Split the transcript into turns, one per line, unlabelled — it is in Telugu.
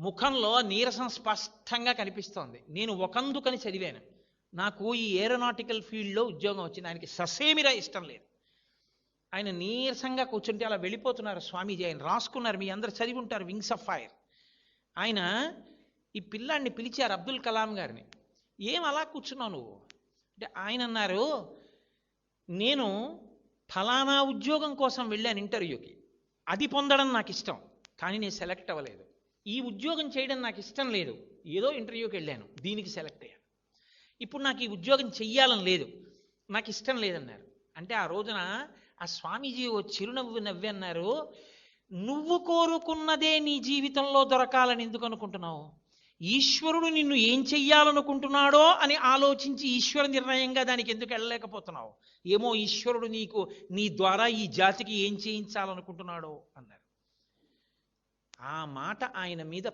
ముఖంలో నీరసం స్పష్టంగా కనిపిస్తోంది. నేను ఒకందుకని చదివాను, నాకు ఈ ఏరోనాటికల్ ఫీల్డ్లో ఉద్యోగం వచ్చింది. ఆయనకి ససేమిరా ఇష్టం లేదు. ఆయన నీరసంగా కూర్చుంటే అలా వెళ్ళిపోతున్నారు స్వామీజీ. ఆయన రాసుకున్నారు, మీ అందరు చదివి ఉంటారు, వింగ్స్ ఆఫ్ ఫైర్. ఆయన ఈ పిల్లాడిని పిలిచారు, అబ్దుల్ కలాం గారిని. ఏం అలా కూర్చున్నావు నువ్వు అంటే ఆయన అన్నారు, నేను ఫలానా ఉద్యోగం కోసం వెళ్ళాను ఇంటర్వ్యూకి, అది పొందడం నాకు ఇష్టం, కానీ నేను సెలెక్ట్ అవ్వలేదు. ఈ ఉద్యోగం చేయడం నాకు ఇష్టం లేదు, ఏదో ఇంటర్వ్యూకి వెళ్ళాను, దీనికి సెలెక్ట్ అయ్యాను. ఇప్పుడు నాకు ఈ ఉద్యోగం చెయ్యాలని లేదు, నాకు ఇష్టం లేదన్నారు. అంటే ఆ రోజున ఆ స్వామీజీ ఓ చిరునవ్వు నవ్వి అన్నారు, నువ్వు కోరుకున్నదే నీ జీవితంలో దొరకాలని ఎందుకు అనుకుంటున్నావు? ఈశ్వరుడు నిన్ను ఏం చెయ్యాలనుకుంటున్నాడో అని ఆలోచించి ఈశ్వర నిర్ణయంగా దానికి ఎందుకు వెళ్ళలేకపోతున్నావు? ఏమో ఈశ్వరుడు నీకు నీ ద్వారా ఈ జాతికి ఏం చేయించాలనుకుంటున్నాడో అన్నారు. ఆ మాట ఆయన మీద